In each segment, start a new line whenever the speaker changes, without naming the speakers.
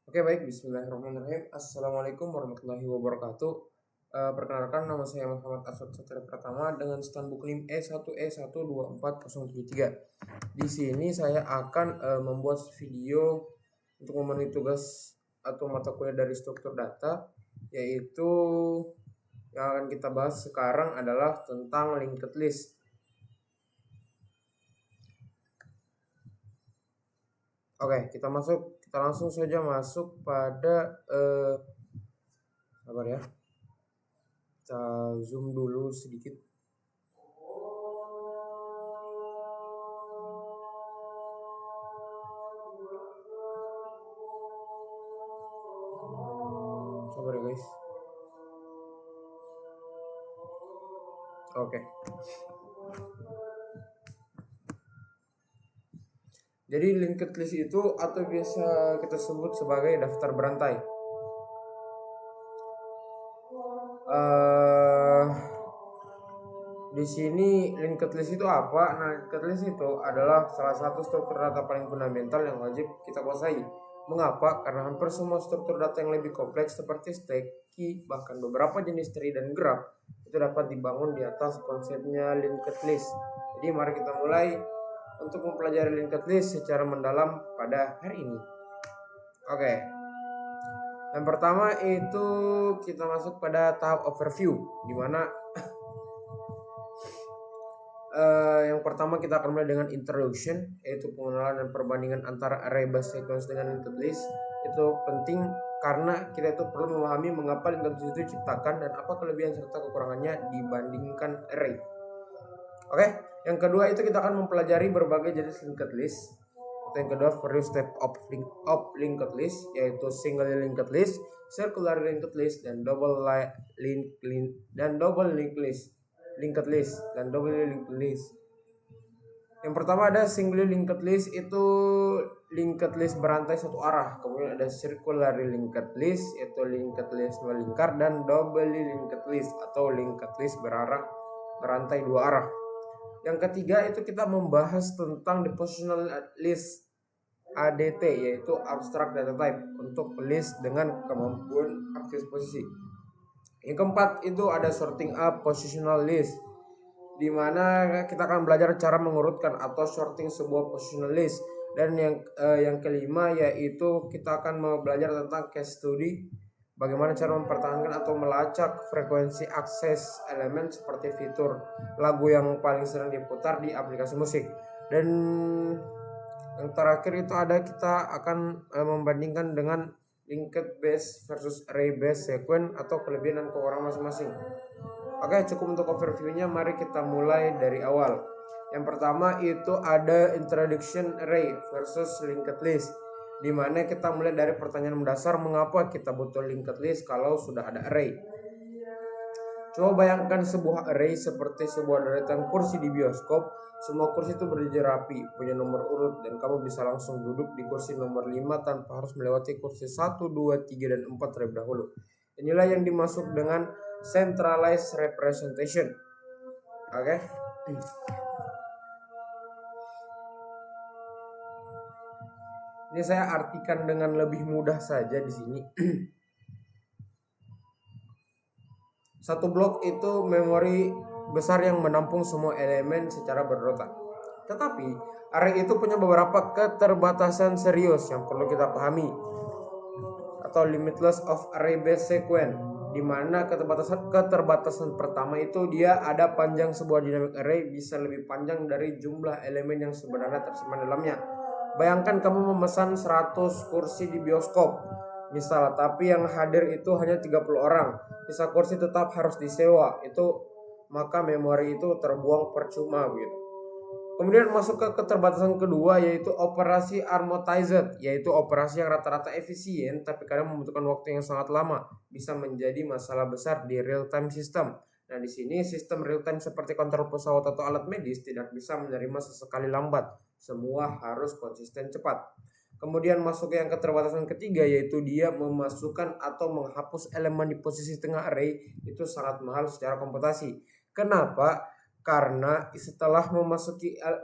Oke, baik, bismillahirrahmanirrahim. Assalamualaikum warahmatullahi wabarakatuh. Perkenalkan, nama saya Muhammad Aswad Satria Pratama dengan stand book NIM E1E124073. Di sini saya akan membuat video untuk memenuhi tugas atau mata kuliah dari struktur data, yaitu yang akan kita bahas sekarang adalah tentang linked list. Oke, kita langsung saja masuk pada sabar ya. Kita zoom dulu sedikit. Sabar ya guys. Oke. Jadi linked list itu atau biasa kita sebut sebagai daftar berantai. Di sini linked list itu apa? Nah, linked list itu adalah salah satu struktur data paling fundamental yang wajib kita kuasai. Mengapa? Karena hampir semua struktur data yang lebih kompleks seperti stack, key, bahkan beberapa jenis tree dan graph itu dapat dibangun di atas konsepnya linked list. Jadi mari kita mulai untuk mempelajari linked list secara mendalam pada hari ini. Oke. Yang pertama itu kita masuk pada tahap overview, di mana yang pertama kita akan mulai dengan introduction, yaitu pengenalan dan perbandingan antara array base sequence dengan linked list. Itu penting karena kita itu perlu memahami mengapa linked list itu diciptakan dan apa kelebihan serta kekurangannya dibandingkan array. Oke, yang kedua itu kita akan mempelajari berbagai jenis linked list. Yang kedua, various step of linked list, yaitu single linked list, circular linked list, dan double linked list. Yang pertama ada single linked list, itu linked list berantai satu arah. Kemudian ada circular linked list, yaitu linked list melingkar, dan double linked list atau linked list berantai dua arah. Yang ketiga itu kita membahas tentang the positional list ADT, yaitu abstract data type untuk list dengan kemampuan akses posisi. Yang keempat itu ada sorting up positional list, di mana kita akan belajar cara mengurutkan atau sorting sebuah positional list. Dan yang kelima yaitu kita akan belajar tentang case study, bagaimana cara mempertahankan atau melacak frekuensi akses elemen seperti fitur lagu yang paling sering diputar di aplikasi musik. Dan yang terakhir itu ada kita akan membandingkan dengan linked base versus array base sequence atau kelebihan dan kekurangan masing-masing. Oke, cukup untuk overview-nya, mari kita mulai dari awal. Yang pertama itu ada introduction array versus linked list, di mana kita mulai dari pertanyaan mendasar, mengapa kita butuh linked list kalau sudah ada array. Coba bayangkan sebuah array seperti sebuah deretan kursi di bioskop. Semua kursi itu berdiri rapi, punya nomor urut, dan kamu bisa langsung duduk di kursi nomor 5 tanpa harus melewati kursi 1, 2, 3, dan 4 terlebih dahulu. Inilah yang dimaksud dengan centralized representation. Oke. Ini saya artikan dengan lebih mudah saja di sini. Satu blok itu memori besar yang menampung semua elemen secara berurutan. Tetapi array itu punya beberapa keterbatasan serius yang perlu kita pahami, atau limitless of array base sequence, di mana keterbatasan pertama itu dia ada panjang sebuah dynamic array bisa lebih panjang dari jumlah elemen yang sebenarnya tersimpan dalamnya. Bayangkan kamu memesan 100 kursi di bioskop misal, tapi yang hadir itu hanya 30 orang. Sisa kursi tetap harus disewa. Maka memori itu terbuang percuma gitu. Kemudian masuk ke keterbatasan kedua, yaitu operasi armotized, yaitu operasi yang rata-rata efisien tapi kadang membutuhkan waktu yang sangat lama, bisa menjadi masalah besar di real time system. Nah, di sini sistem real time seperti kontrol pesawat atau alat medis tidak bisa menerima sesekali lambat. Semua harus konsisten cepat. Kemudian masuk ke yang keterbatasan ketiga, yaitu dia memasukkan atau menghapus elemen di posisi tengah array. Itu sangat mahal secara komputasi. Kenapa? Karena setelah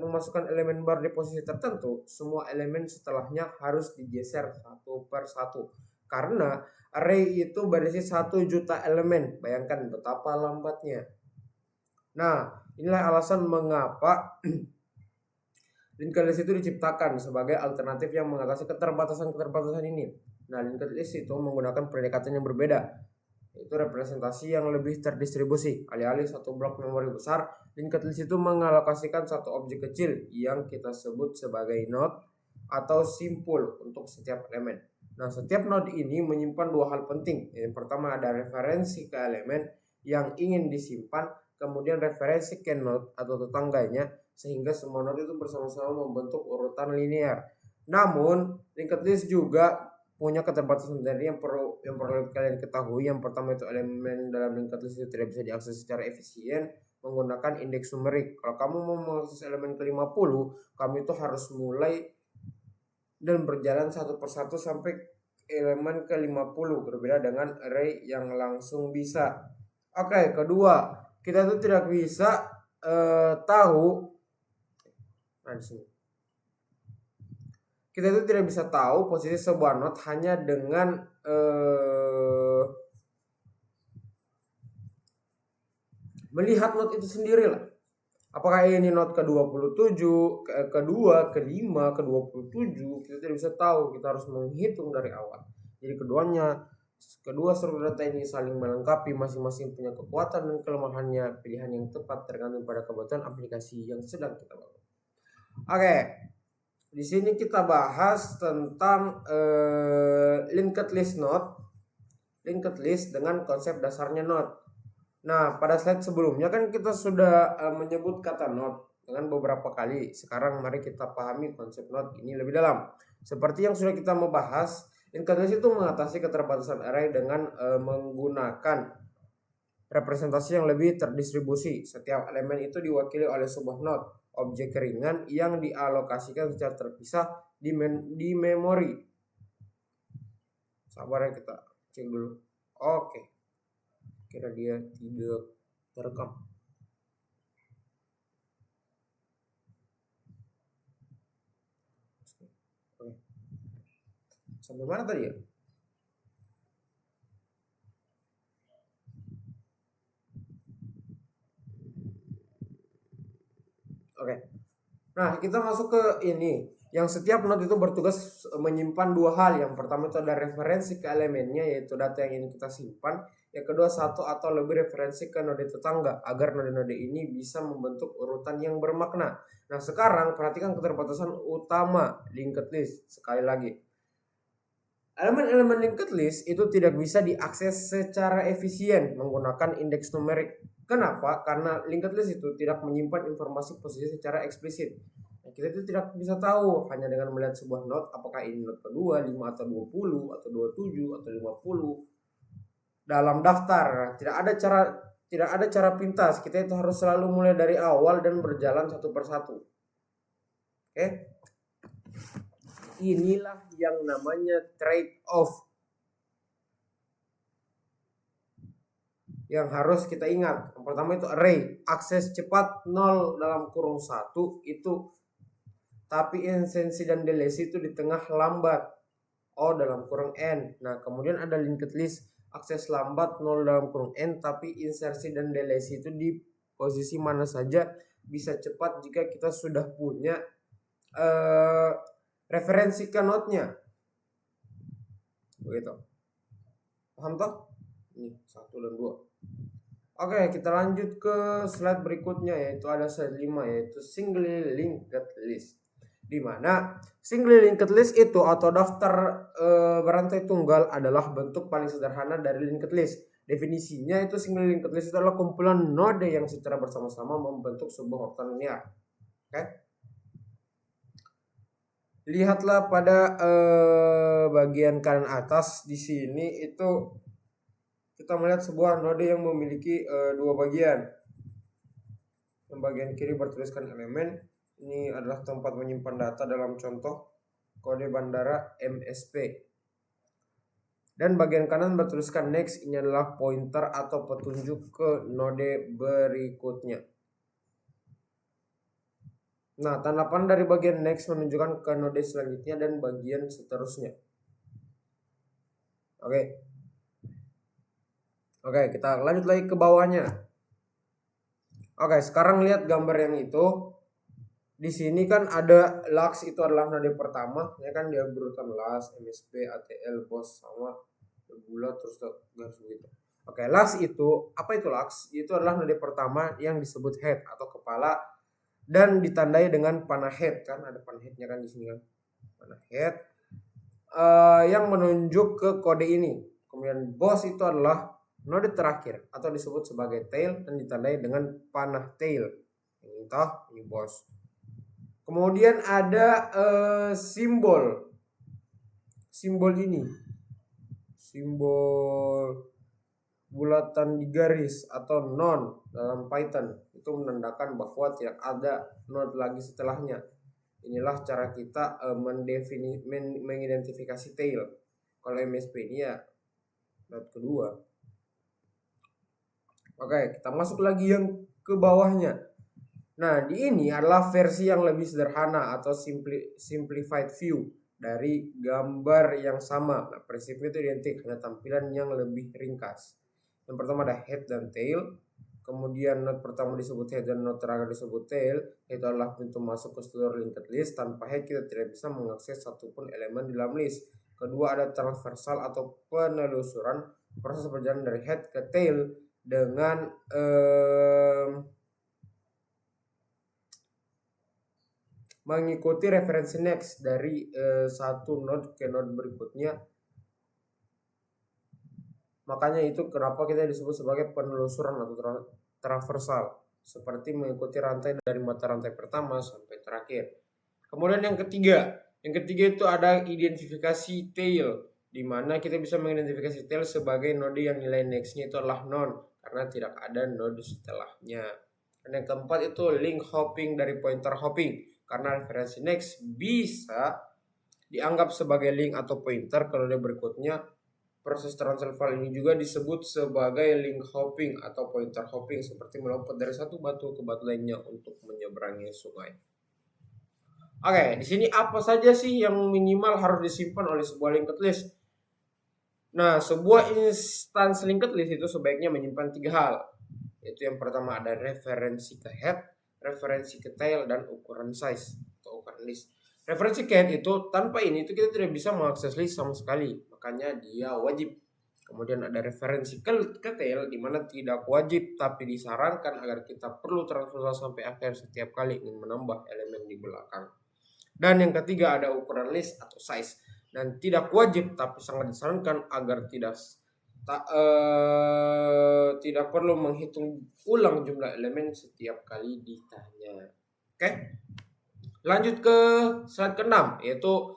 memasukkan elemen baru di posisi tertentu, semua elemen setelahnya harus digeser satu per satu. Karena array itu berisi 1 juta elemen. Bayangkan betapa lambatnya. Nah, inilah alasan mengapa linked list itu diciptakan sebagai alternatif yang mengatasi keterbatasan ini. Nah, linked list itu menggunakan pendekatan yang berbeda, yaitu representasi yang lebih terdistribusi. Alih-alih satu blok memori besar, linked list itu mengalokasikan satu objek kecil yang kita sebut sebagai node atau simpul untuk setiap elemen. Nah, setiap node ini menyimpan 2 hal penting. Yang pertama ada referensi ke elemen yang ingin disimpan, kemudian referensi ke node atau tetangganya, sehingga semua node itu bersama-sama membentuk urutan linear. Namun, linked list juga punya keterbatasan sendiri yang perlu kalian ketahui. Yang pertama itu elemen dalam linked list itu tidak bisa diakses secara efisien menggunakan indeks numerik. Kalau kamu mau mengakses elemen ke-50, kamu itu harus mulai dan berjalan satu persatu sampai elemen ke-50, berbeda dengan array yang langsung bisa. Oke, kedua, kita tuh tidak bisa tahu. Nah, di sini kita itu tidak bisa tahu posisi sebuah node hanya dengan melihat node itu sendiri lah. Apakah ini node ke-27, kedua, ke-5, ke-27, kita tidak bisa tahu. Kita harus menghitung dari awal. Jadi kedua struktur data ini saling melengkapi, masing-masing punya kekuatan dan kelemahannya. Pilihan yang tepat tergantung pada kebutuhan aplikasi yang sedang kita bangun. Oke. Di sini kita bahas tentang linked list node, linked list dengan konsep dasarnya node. Nah, pada slide sebelumnya kan kita sudah menyebut kata node dengan beberapa kali. Sekarang mari kita pahami konsep node ini lebih dalam. Seperti yang sudah kita membahas, linked list itu mengatasi keterbatasan array dengan menggunakan representasi yang lebih terdistribusi. Setiap elemen itu diwakili oleh sebuah node, objek ringan yang dialokasikan secara terpisah di memori. Sabar ya, kita cek dulu. Oke. Kira dia tidak terekam. Oke. Sampai mana tadi ya? Oke. Nah, kita masuk ke ini. Yang setiap node itu bertugas menyimpan 2 hal. Yang pertama itu ada referensi ke elemennya, yaitu data yang ingin kita simpan. Yang kedua, 1 atau lebih referensi ke node tetangga agar node-node ini bisa membentuk urutan yang bermakna. Nah, sekarang perhatikan keterbatasan utama linked list. Sekali lagi, elemen-elemen linked list itu tidak bisa diakses secara efisien menggunakan indeks numerik. Kenapa? Karena linked list itu tidak menyimpan informasi posisi secara eksplisit. Nah, kita itu tidak bisa tahu hanya dengan melihat sebuah node apakah ini node kedua, 5 atau 20 atau 27 atau 50 dalam daftar. Tidak ada cara pintas. Kita itu harus selalu mulai dari awal dan berjalan satu persatu. Oke? Inilah yang namanya trade off yang harus kita ingat. Yang pertama itu array, akses cepat 0 dalam kurung 1 itu, tapi insensi dan delesi itu di tengah lambat, O dalam kurung N. Nah, kemudian ada linked list, akses lambat 0 dalam kurung N, tapi insersi dan delesi itu di posisi mana saja bisa cepat jika kita sudah punya referensi ke node-nya. Begitu. Paham toh? Ini 1 dan 2. Oke, kita lanjut ke slide berikutnya, yaitu ada slide 5, yaitu single linked list. Di mana single linked list itu atau daftar berantai tunggal adalah bentuk paling sederhana dari linked list. Definisinya itu single linked list itu adalah kumpulan node yang secara bersama-sama membentuk sebuah urutan linear. Oke? Lihatlah pada bagian kanan atas di sini itu kita melihat sebuah node yang memiliki 2 bagian. Yang bagian kiri bertuliskan elemen. Ini adalah tempat menyimpan data dalam contoh kode bandara MSP. Dan bagian kanan bertuliskan next. Ini adalah pointer atau petunjuk ke node berikutnya. Nah, tanda panah dari bagian next menunjukkan ke node selanjutnya dan bagian seterusnya. Oke. Oke, kita lanjut lagi ke bawahnya. Oke, sekarang lihat gambar yang itu. Di sini kan ada Lux, itu adalah node pertama, ya kan, dia berurutan Lux, MSP, ATL, BOS sama bulat terus garis begitu. Oke, Lux itu apa itu Lux? Itu adalah node pertama yang disebut head atau kepala dan ditandai dengan panah head, kan ada panah headnya kan di sini kan. Panah head yang menunjuk ke kode ini. Kemudian BOS itu adalah node terakhir atau disebut sebagai tail dan ditandai dengan panah tail. Ini toh, ini BOS. Kemudian ada simbol ini, simbol bulatan di garis atau non dalam Python, itu menandakan bahwa tidak ada node lagi setelahnya. Inilah cara kita mengidentifikasi tail. Kalau MSP ini ya node kedua. Oke, kita masuk lagi yang ke bawahnya. Nah, di ini adalah versi yang lebih sederhana atau simplified view dari gambar yang sama. Nah, prinsipnya itu identik, hanya tampilan yang lebih ringkas. Yang pertama ada head dan tail. Kemudian node pertama disebut head dan node terakhir disebut tail. Itu adalah pintu masuk ke seluruh linked list. Tanpa head kita tidak bisa mengakses satupun elemen di dalam list. Kedua ada transversal atau penelusuran, proses berjalan dari head ke tail dengan mengikuti referensi next dari satu node ke node berikutnya. Makanya itu kenapa kita disebut sebagai penelusuran atau transversal, seperti mengikuti rantai dari mata rantai pertama sampai terakhir. Kemudian yang ketiga itu ada identifikasi tail, di mana kita bisa mengidentifikasi tail sebagai node yang nilai nextnya itu adalah none karena tidak ada node setelahnya. Dan yang keempat itu link hopping dari pointer hopping, karena referensi next bisa dianggap sebagai link atau pointer ke node berikutnya. Proses transversal ini juga disebut sebagai link hopping atau pointer hopping, seperti melompat dari satu batu ke batu lainnya untuk menyeberangi sungai. Oke, di sini apa saja sih yang minimal harus disimpan oleh sebuah linked list? Nah, sebuah instance linked list itu sebaiknya menyimpan 3 hal. Itu yang pertama ada referensi ke head, referensi ke tail, dan ukuran size atau ukuran list. Referensi ke head itu tanpa ini itu kita tidak bisa mengakses list sama sekali, makanya dia wajib. Kemudian ada referensi ke tail, di mana tidak wajib tapi disarankan agar kita perlu transversal sampai akhir setiap kali ingin menambah elemen di belakang. Dan yang ketiga ada ukuran list atau size, dan tidak wajib tapi sangat disarankan agar tidak perlu menghitung ulang jumlah elemen setiap kali ditanya. Oke, lanjut ke slide ke-6, yaitu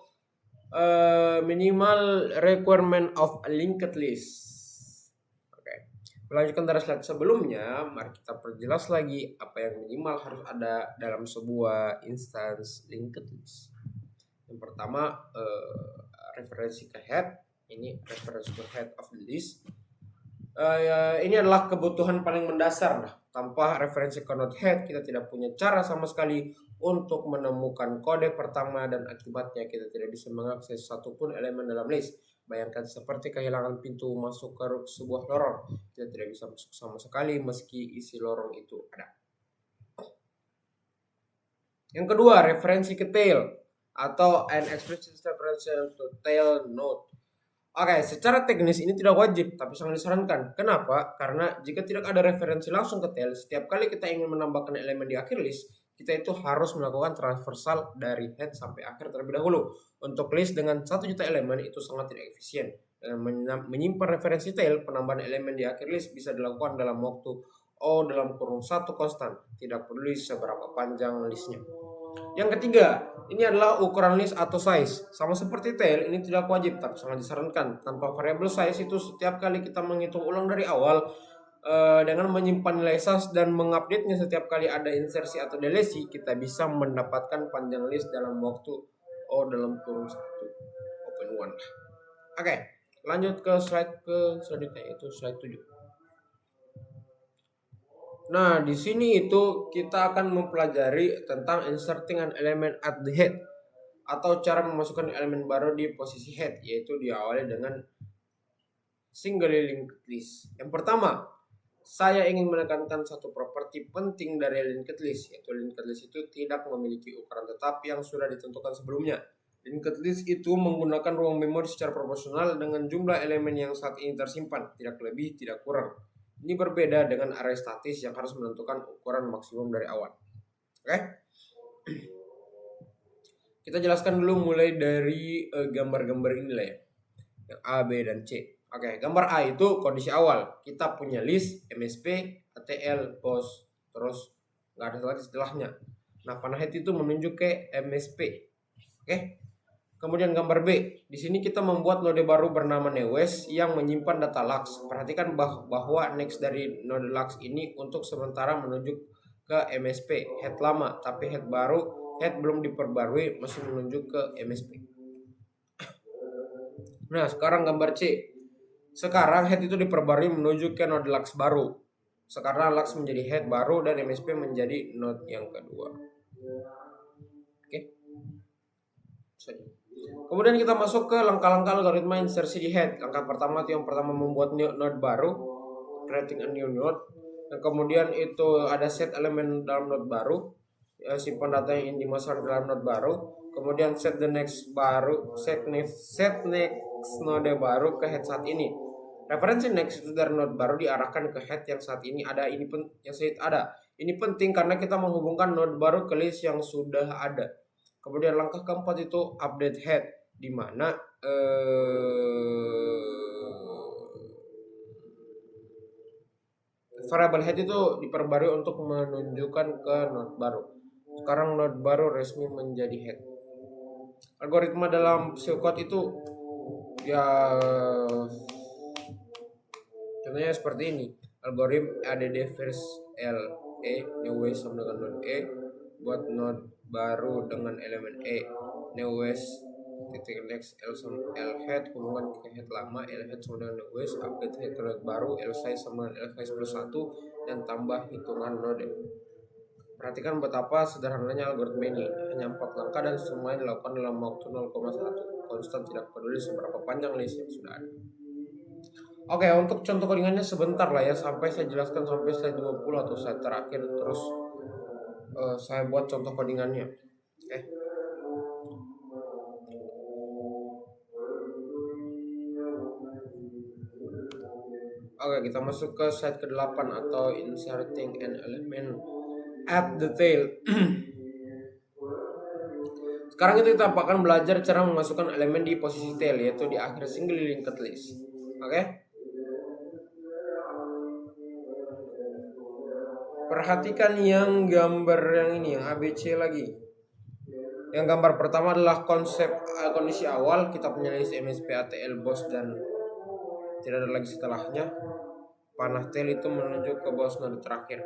minimal requirement of a linked list. Oke, melanjutkan dari slide sebelumnya, mari kita perjelas lagi apa yang minimal harus ada dalam sebuah instance linked list. Yang pertama referensi ke head. Ini reference to head of the list. Ini adalah kebutuhan paling mendasar. Nah, tanpa referensi ke node head kita tidak punya cara sama sekali untuk menemukan kode pertama, dan akibatnya kita tidak bisa mengakses satupun elemen dalam list. Bayangkan seperti kehilangan pintu masuk ke sebuah lorong. Kita tidak bisa masuk sama sekali meski isi lorong itu ada. Yang kedua, referensi ke tail atau an explicit reference to tail node. Oke, secara teknis ini tidak wajib, tapi sangat disarankan. Kenapa? Karena jika tidak ada referensi langsung ke tail, setiap kali kita ingin menambahkan elemen di akhir list, kita itu harus melakukan transversal dari head sampai akhir terlebih dahulu. Untuk list dengan 1 juta elemen itu sangat tidak efisien. Dengan menyimpan referensi tail, penambahan elemen di akhir list bisa dilakukan dalam waktu dalam kurung 1 konstan, tidak peduli seberapa panjang listnya. Yang ketiga, ini adalah ukuran list atau size. Sama seperti tail, ini tidak wajib tapi sangat disarankan. Tanpa variabel size itu setiap kali kita menghitung ulang dari awal dengan menyimpan nilai size dan mengupdate-nya setiap kali ada insersi atau delesi, kita bisa mendapatkan panjang list dalam waktu dalam kurun 1 open one. Oke, lanjut ke slide selanjutnya, yaitu slide 7. Nah, di sini itu kita akan mempelajari tentang inserting an element at the head atau cara memasukkan elemen baru di posisi head, yaitu diawali dengan single linked list. Yang pertama, saya ingin menekankan satu properti penting dari linked list, yaitu linked list itu tidak memiliki ukuran tetap yang sudah ditentukan sebelumnya. Linked list itu menggunakan ruang memori secara proporsional dengan jumlah elemen yang saat ini tersimpan, tidak lebih, tidak kurang. Ini berbeda dengan array statis yang harus menentukan ukuran maksimum dari awal. Oke? Kita jelaskan dulu mulai dari gambar-gambar ini lah ya. Yang A, B, dan C. Oke, gambar A itu kondisi awal. Kita punya list, MSP, ATL, POS, terus nggak ada lagi setelahnya. Nah, panah head itu menunjuk ke MSP. Oke. Kemudian gambar B. Di sini kita membuat node baru bernama newes yang menyimpan data lux. Perhatikan bahwa next dari node lux ini untuk sementara menunjuk ke MSP, head lama, tapi head baru, head belum diperbarui masih menunjuk ke MSP. Nah, sekarang gambar C. Sekarang head itu diperbarui menuju ke node lux baru. Sekarang lux menjadi head baru dan MSP menjadi node yang kedua. Oke. Kemudian kita masuk ke langkah-langkah algoritma insersi di head. Langkah pertama itu yang pertama membuat node baru, creating a new node. Dan kemudian itu ada set elemen dalam node baru, simpan data yang ingin dimasukkan dalam node baru. Kemudian set the next baru, set next node baru ke head saat ini. Referensi next itu dari node baru diarahkan ke head yang saat ini ada. Ini penting karena kita menghubungkan node baru ke list yang sudah ada. Kemudian langkah keempat itu update head, di mana variable head itu diperbarui untuk menunjukkan ke node baru. Sekarang node baru resmi menjadi head. Algoritma dalam pseudocode itu ya contohnya seperti ini. Algoritma add first LE newest sama dengan node E, buat node baru dengan elemen E, newest titik next L sama L head, hubungan ke head lama L head sama dengan newest, update head ke node baru L size sama L size plus 1, dan tambah hitungan node. Perhatikan betapa sederhananya algoritma ini, hanya 4 langkah dan semuanya dilakukan dalam waktu 0,1 konstan, tidak peduli seberapa panjang list yang sudah ada. Oke, untuk contoh codingannya sebentar lah ya, sampai saya jelaskan sampai slide 20 atau slide terakhir, terus saya buat contoh codingannya. Oke. Oke, kita masuk ke slide ke-8 atau inserting an element at the tail. Sekarang itu kita akan belajar cara memasukkan elemen di posisi tail, yaitu di akhir single linked list. Oke. Perhatikan yang gambar yang ini, yang ABC lagi. Yang gambar pertama adalah kondisi awal. Kita punya list MSP, ATL, BOS, dan tidak ada lagi setelahnya. Panah tail itu menunjuk ke BOS node terakhir.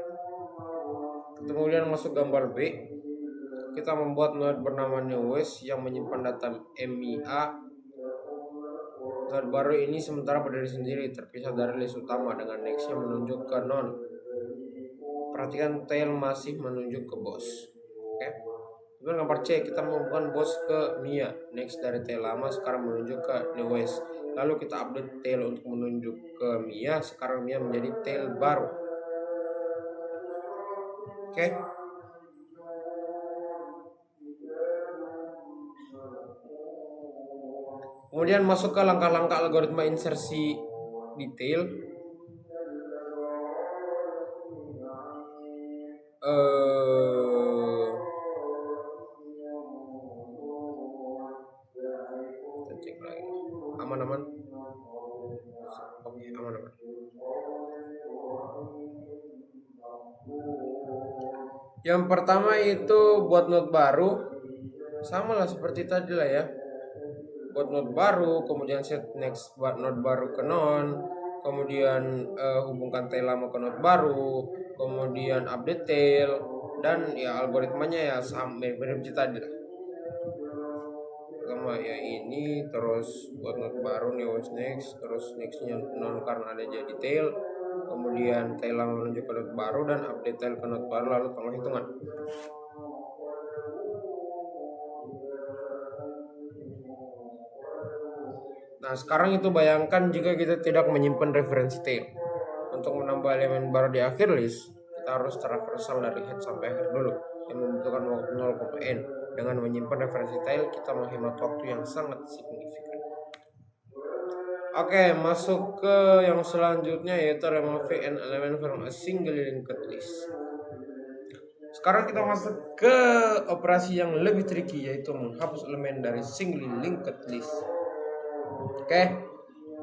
Kemudian masuk gambar B. Kita membuat node bernama newest yang menyimpan data MIA. Node baru ini sementara berdiri sendiri, terpisah dari list utama dengan next yang menunjuk ke non. Perhatikan tail masih menunjuk ke BOS. Oke. Kemudian gambar C, kita membuat BOS ke MIA. Next dari tail lama sekarang menunjuk ke newest. Lalu kita update tail untuk menunjuk ke MIA. Sekarang MIA menjadi tail baru. Oke. Kemudian masuk ke langkah-langkah algoritma insersi detail. Kita cek lagi. Aman-aman. Oke, aman-aman. Yang pertama itu buat node baru, sama lah seperti tadi lah ya. Buat node baru, kemudian set next buat node baru ke non, kemudian hubungkan tail lama ke node baru, kemudian update tail, dan ya algoritmanya ya sama mirip tadi lah. Pertama ya ini, terus buat node baru newest next, terus nextnya non karena ada jadi tail, kemudian tail menuju ke node baru, dan update tail ke node baru, lalu tolong hitungan. Nah, sekarang itu bayangkan jika kita tidak menyimpan referensi tail. Untuk menambah elemen baru di akhir list, kita harus traversal dari head sampai akhir dulu, yang membutuhkan waktu 0,n. Dengan menyimpan referensi tail, kita menghemat waktu yang sangat signifikan. Oke, masuk ke yang selanjutnya, yaitu removing an element from a single linked list. Sekarang kita masuk ke operasi yang lebih tricky, yaitu menghapus elemen dari single linked list. Oke,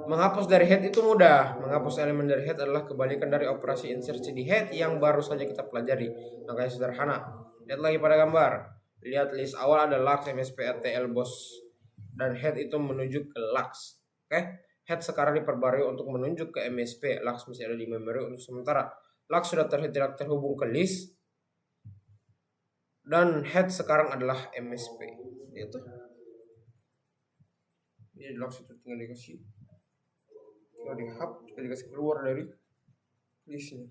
menghapus dari head itu mudah. Menghapus elemen dari head adalah kebalikan dari operasi insersi di head yang baru saja kita pelajari. Makanya sederhana. Lihat lagi pada gambar. Lihat list awal ada lux, MSP, RTL, boss, dan head itu menuju ke lux. Oke, head sekarang diperbarui untuk menunjuk ke MSP. Lux masih ada di memory untuk sementara. Lux sudah tidak terhubung ke list, dan head sekarang adalah MSP. Itu. Ini lux itu tinggal dikasih. Tinggal dihapus, dikasih keluar dari listnya.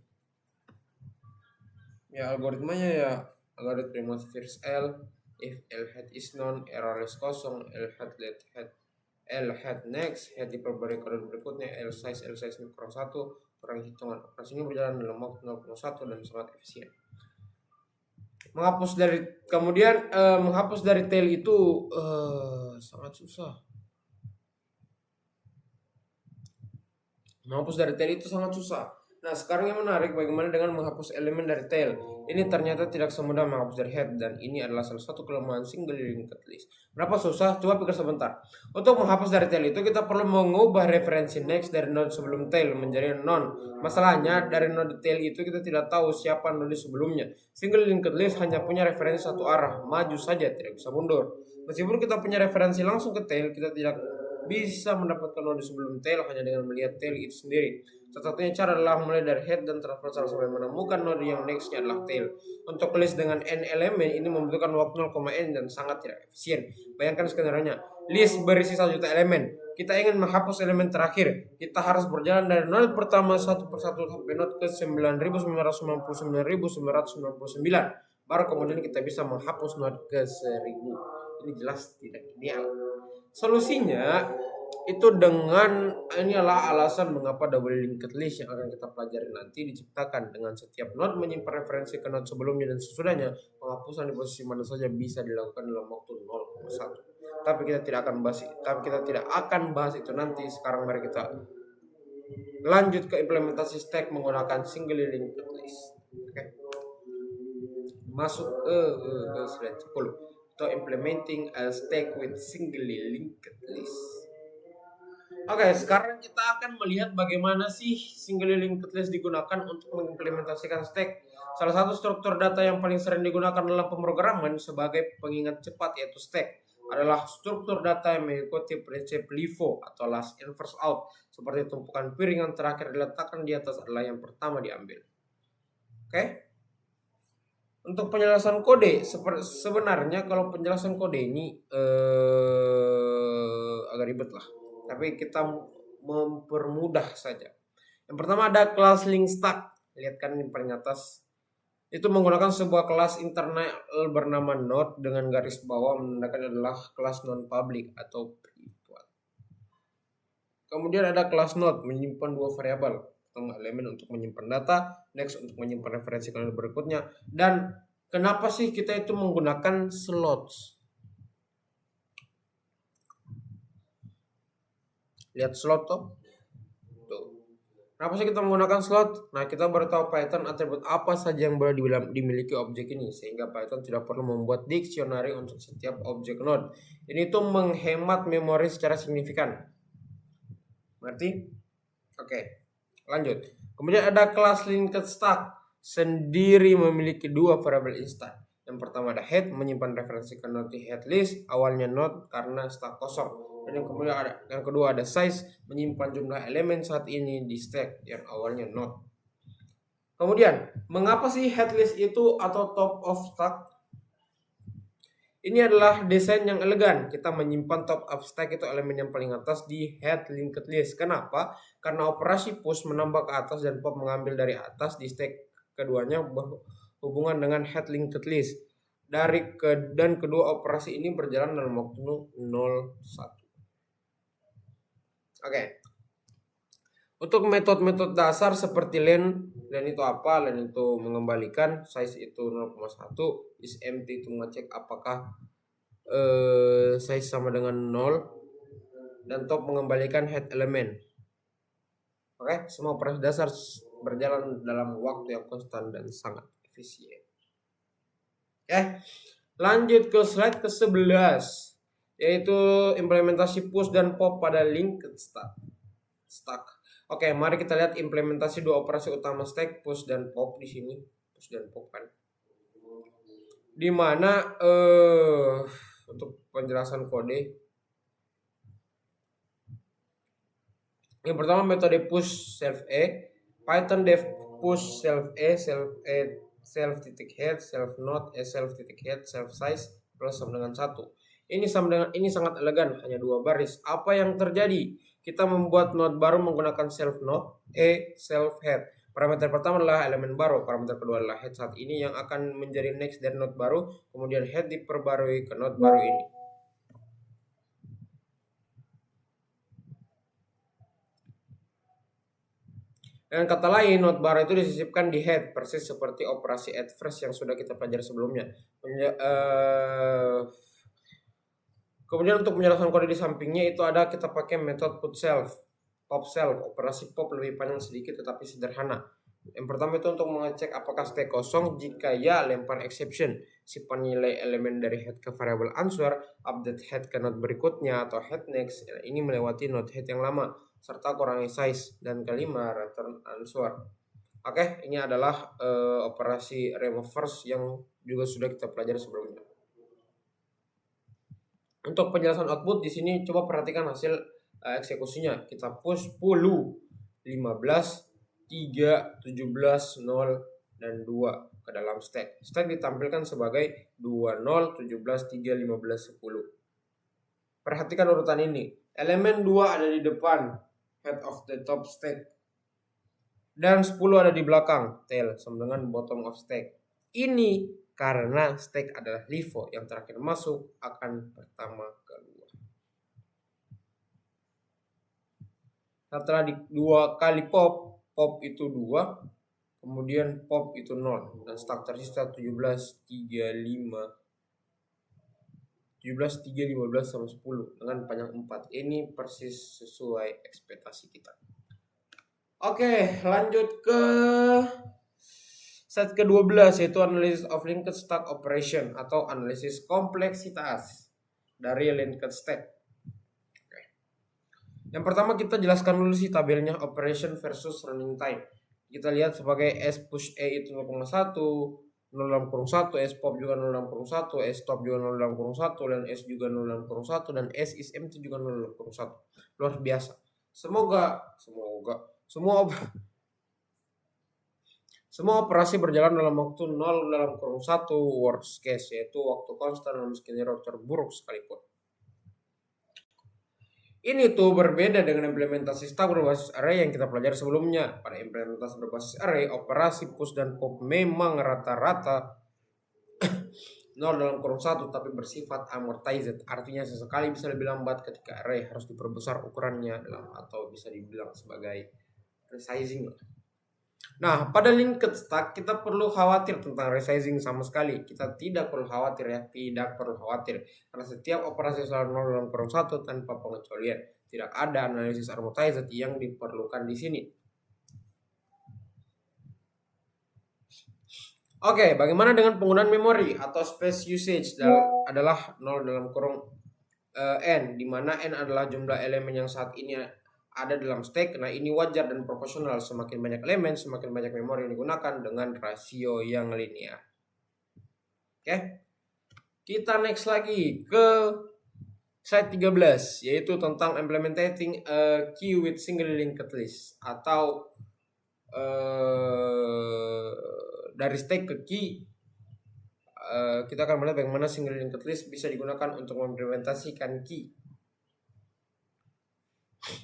Ya, algoritmanya ya algoritma first L, if L head is known, error list kosong, L head let head, L head next, head diperbarui kode berikutnya, L size kurang 1, kurang hitungan. Operasi ini berjalan dalam waktu 0,1 dan sangat efisien. Menghapus dari tail itu sangat susah. Nah, sekarang yang menarik, bagaimana dengan menghapus elemen dari tail? Ini ternyata tidak semudah menghapus dari head, dan ini adalah salah satu kelemahan single linked list. Kenapa susah? Coba pikir sebentar. Untuk menghapus dari tail itu kita perlu mengubah referensi next dari node sebelum tail menjadi non. Masalahnya dari node tail itu kita tidak tahu siapa node sebelumnya. Single linked list hanya punya referensi satu arah, maju saja, tidak bisa mundur. Meskipun kita punya referensi langsung ke tail, kita tidak bisa mendapatkan node sebelum tail hanya dengan melihat tail itu sendiri. Satu-satunya cara adalah mulai dari head dan traversal sampai menemukan node yang nextnya adalah tail. Untuk list dengan n elemen ini membutuhkan waktu 0,n dan sangat tidak efisien. Bayangkan skenario-nya, list berisi 1 juta elemen. Kita ingin menghapus elemen terakhir. Kita harus berjalan dari node pertama satu persatu sampai node ke 9.999.999. Baru kemudian kita bisa menghapus node ke 1000. Ini jelas tidak ideal. Solusinya itu dengan, ini adalah alasan mengapa double linked list yang akan kita pelajari nanti diciptakan. Dengan setiap node menyimpan referensi ke node sebelumnya dan sesudahnya, penghapusan di posisi mana saja bisa dilakukan dalam waktu 0,1. Tapi kita tidak akan bahas itu nanti. Sekarang mari kita lanjut ke implementasi stack menggunakan single linked list. Oke. Masuk ke slide 10. To implementing a stack with single linked list. Oke, sekarang kita akan melihat bagaimana sih single linked list digunakan untuk mengimplementasikan stack. Salah satu struktur data yang paling sering digunakan dalam pemrograman sebagai pengingat cepat yaitu stack adalah struktur data yang mengikuti prinsip LIFO atau last in first out. Seperti tumpukan piring yang terakhir diletakkan di atas adalah yang pertama diambil. Oke. Untuk penjelasan kode, sebenarnya kalau penjelasan kode ini agak ribet lah. Tapi kita mempermudah saja. Yang pertama ada class link stack. Lihat kan di paling atas. Itu menggunakan sebuah kelas internal bernama node dengan garis bawah menandakan adalah kelas non public atau private. Kemudian ada kelas node menyimpan 2 variabel. Elemen untuk menyimpan data, next untuk menyimpan referensi ke node berikutnya. Dan kenapa sih kita itu menggunakan slots? Lihat slot tuh. Kenapa sih kita menggunakan slot? Nah, kita baru tahu Python atribut apa saja yang boleh dimiliki objek ini, sehingga Python tidak perlu membuat dictionary untuk setiap objek node. Ini tuh menghemat memori secara signifikan. Berarti? Oke. Lanjut. Kemudian ada class linked stack, sendiri memiliki 2 variabel instan. Yang pertama ada head, menyimpan referensi ke node di head list, awalnya node karena stack kosong. Dan yang kedua ada size, menyimpan jumlah elemen saat ini di stack yang awalnya node. Kemudian, mengapa sih head list itu atau top of stack? Ini adalah desain yang elegan. Kita menyimpan top of stack itu elemen yang paling atas di head linked list. Kenapa? Karena operasi push menambah ke atas dan pop mengambil dari atas di stack keduanya berhubungan dengan head linked list. Dan kedua operasi ini berjalan dalam waktu 0,1. Oke. Untuk metode-metode dasar seperti len itu apa? Len itu mengembalikan, size itu 0,1, is empty itu mengecek apakah size sama dengan 0, dan top mengembalikan head element. Oke, semua operasi dasar berjalan dalam waktu yang konstan dan sangat efisien. Oke, lanjut ke slide ke-11, yaitu implementasi push dan pop pada linked stack. Oke, mari kita lihat implementasi dua operasi utama stack, push dan pop di sini. Push dan pop kan. Di mana untuk penjelasan kode, yang pertama metode push self a, Python dev push self a self titik head self node self titik head self size plus sama dengan 1. Ini sangat elegan, hanya 2 baris. Apa yang terjadi? Kita membuat node baru menggunakan self node self head. Parameter pertama adalah elemen baru, parameter kedua adalah head saat ini yang akan menjadi next dari node baru, kemudian head diperbarui ke node baru ini. Dengan kata lain, node baru itu disisipkan di head, persis seperti operasi add fresh yang sudah kita pelajari sebelumnya. Kemudian untuk penjelasan kode di sampingnya itu ada, kita pakai metode pop self. Operasi pop lebih panjang sedikit tetapi sederhana. Yang pertama itu untuk mengecek apakah stack kosong. Jika ya, lempar exception, simpan nilai elemen dari head ke variable answer, update head ke node berikutnya atau head next. Ini melewati node head yang lama, serta kurangi size. Dan kelima, return answer. Oke, ini adalah operasi remove first yang juga sudah kita pelajari sebelumnya. Untuk penjelasan output di sini coba perhatikan hasil eksekusinya. Kita push 10, 15, 3, 17, 0 dan 2 ke dalam stack. Stack ditampilkan sebagai 20, 17, 3, 15, 10. Perhatikan urutan ini. Elemen 2 ada di depan, head of the top stack. Dan 10 ada di belakang, tail, sama dengan bottom of stack. Ini karena stack adalah LIFO, yang terakhir masuk akan pertama keluar. Setelah 2 kali pop itu 2, kemudian pop itu 0, dan stack tersisa 17, 3, 15 sama 10 dengan panjang 4. Ini persis sesuai ekspektasi kita. Oke, lanjut ke set ke-12, yaitu analysis of linked stack operation atau analisis kompleksitas dari linked stack. Oke. Yang pertama kita jelaskan dulu sih tabelnya operation versus running time. Kita lihat sebagai S push A itu 0,1, 0 dalam kurung 1, S pop juga 0 dalam kurung 1, S stop juga 0 dalam kurung 1, dan S juga 0 dalam kurung 1, dan S is empty juga 0 dalam kurung 1. Luar biasa. Semoga semua operasi berjalan dalam waktu 0 dalam kurung 1 worst case, yaitu waktu konstan dalam skenario terburuk sekalipun. Ini tuh berbeda dengan implementasi stack berbasis array yang kita pelajari sebelumnya. Pada implementasi berbasis array, operasi push dan pop memang rata-rata 0 dalam kurung 1 tapi bersifat amortized. Artinya sesekali bisa lebih lambat ketika array harus diperbesar ukurannya atau bisa dibilang sebagai resizing. Nah, pada linked stack kita perlu khawatir tentang resizing sama sekali. Kita tidak perlu khawatir ya, karena setiap operasi selalu 0 dalam kurung 1 tanpa pengecualian. Tidak ada analisis amortized yang diperlukan di sini. Oke, bagaimana dengan penggunaan memori atau space usage? Adalah 0 dalam kurung n, di mana n adalah jumlah elemen yang saat ini ada dalam stack. Nah, ini wajar dan proporsional. Semakin banyak elemen, semakin banyak memori yang digunakan dengan rasio yang linear. Oke. Kita next lagi ke slide 13, yaitu tentang implementing queue with single linked list, atau dari stack ke key kita akan melihat bagaimana single linked list bisa digunakan untuk mengimplementasikan key.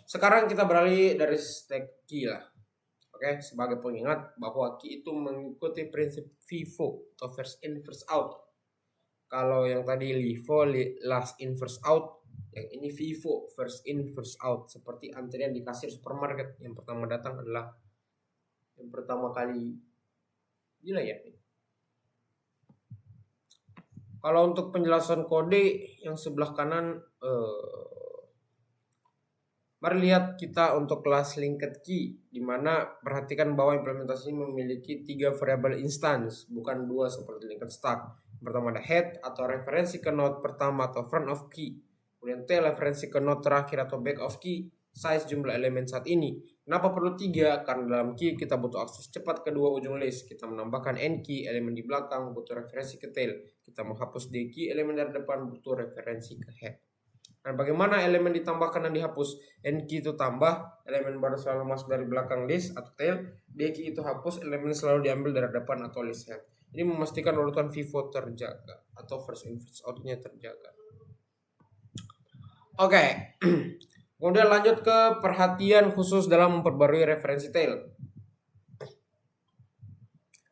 Sekarang kita beralih dari stack key lah. Oke, sebagai pengingat bahwa key itu mengikuti prinsip FIFO atau first in first out. Kalau yang tadi LIFO, last in first out, yang ini FIFO, first in first out. Seperti antrian di kasir supermarket, yang pertama datang adalah yang pertama kali. Gila ya. Kalau untuk penjelasan kode yang sebelah kanan, mari lihat kita untuk kelas linked key, di mana perhatikan bahwa implementasi ini memiliki 3 variabel instance, bukan 2 seperti linked stack. Pertama ada head atau referensi ke node pertama atau front of key. Kemudian tail referensi ke node terakhir atau back of key. Size jumlah elemen saat ini. Kenapa perlu 3? Karena dalam key kita butuh akses cepat ke dua ujung list. Kita menambahkan end key, elemen di belakang, butuh referensi ke tail. Kita menghapus D key, elemen dari depan, butuh referensi ke head. Nah, bagaimana elemen ditambahkan dan dihapus? End key itu tambah, elemen baru selalu masuk dari belakang list atau tail. D key itu hapus, elemen selalu diambil dari depan atau list head. Ini memastikan urutan FIFO terjaga atau first in first out-nya terjaga. Oke. Kemudian lanjut ke perhatian khusus dalam memperbarui referensi tail.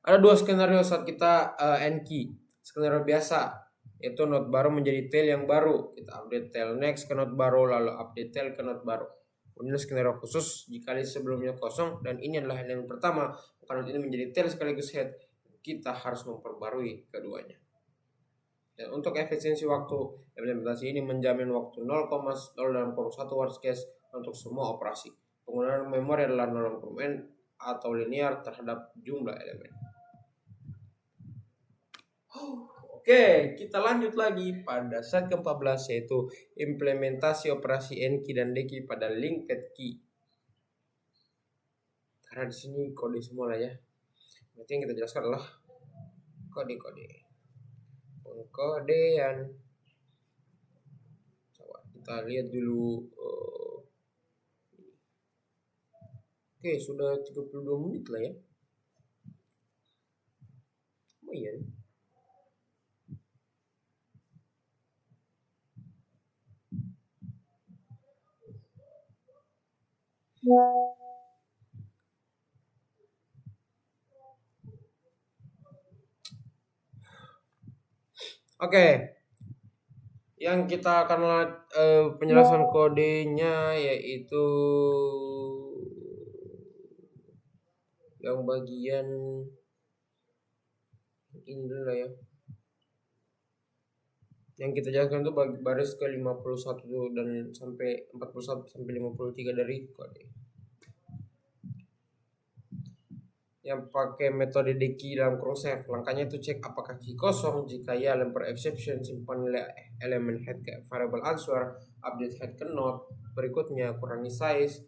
Ada 2 skenario saat kita end key. Skenario biasa, yaitu node baru menjadi tail yang baru. Kita update tail next ke node baru, lalu update tail ke node baru. Kemudian skenario khusus jika list sebelumnya kosong dan ini adalah elemen pertama, maka node ini menjadi tail sekaligus head. Kita harus memperbarui keduanya. Dan untuk efisiensi waktu, implementasi ini menjamin waktu 0,0 dalam kurung 1 worst case untuk semua operasi. Penggunaan memori adalah 0,n atau linear terhadap jumlah elemen. Oke, kita lanjut lagi pada slide ke-14, yaitu implementasi operasi N key dan D key pada linked key. Karena di sini kode semua lah ya. Berarti yang kita jelaskan adalah kode-kode. Pengkodean. Coba kita lihat dulu. Oke, sudah 32 menit lah ya. Lumayan. Oke. Yang kita akan lihat penjelasan kodenya, yaitu yang bagian ini dulu lah ya. Yang kita jelaskan itu baris ke 51 dan sampai 41 sampai 53 dari kode. Yang pakai metode D key dalam kurung save, langkahnya itu cek apakah key kosong. Jika ya, lempar exception, simpan nilai elemen head ke variable answer, update head ke node berikutnya, kurangi size.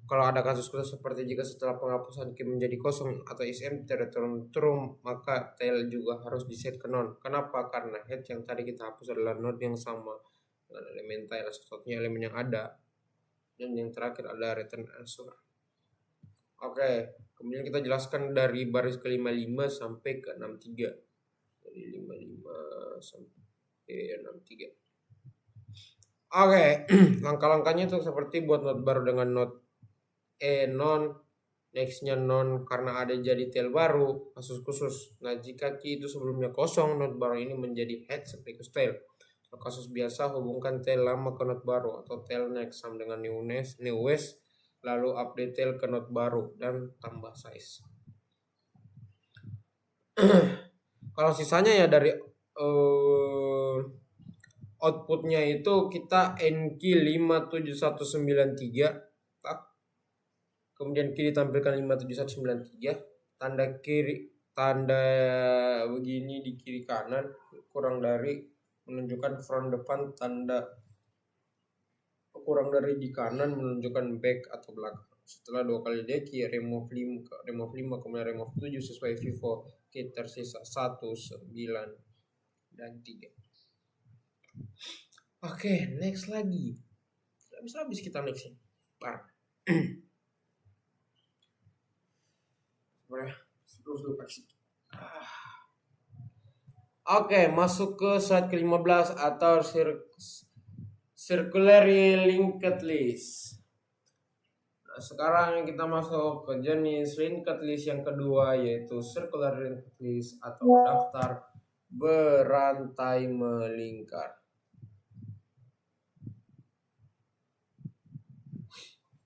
Kalau ada kasus khusus seperti jika setelah penghapusan key menjadi kosong atau is empty return true, maka tail juga harus di set ke none. Kenapa? Karena head yang tadi kita hapus adalah node yang sama dengan elemen tail, satu-satunya elemen yang ada. Dan yang terakhir adalah return answer. Oke, kemudian kita jelaskan dari baris ke 55 sampai ke 63. Dari 55 sampai 63. Oke, langkah-langkahnya itu seperti buat node baru dengan node non, nextnya non karena ada jadi tail baru, kasus khusus. Nah, jika key itu sebelumnya kosong, node baru ini menjadi head sekaligus tail. Kasus biasa, hubungkan tail lama ke node baru atau tail next sama dengan new west, lalu update tail ke node baru dan tambah size. Kalau sisanya ya dari outputnya itu kita NQ 57193, kemudian kiri tampilkan 57193, tanda begini di kiri kanan, kurang dari menunjukkan front depan, tanda kurang dari di kanan menunjukkan back atau belakang. Setelah 2 kali deki, remove 5, kemudian remove 7 sesuai FIFO, kita tersisa 1, 9, dan 3. Oke, next lagi. Habis kita next ya. Parah. Terus dulu kasih. Oke, masuk ke slide ke-15 atau circularly linked list. Nah, sekarang kita masuk ke jenis linked list yang kedua, yaitu circular linked list atau daftar berantai melingkar.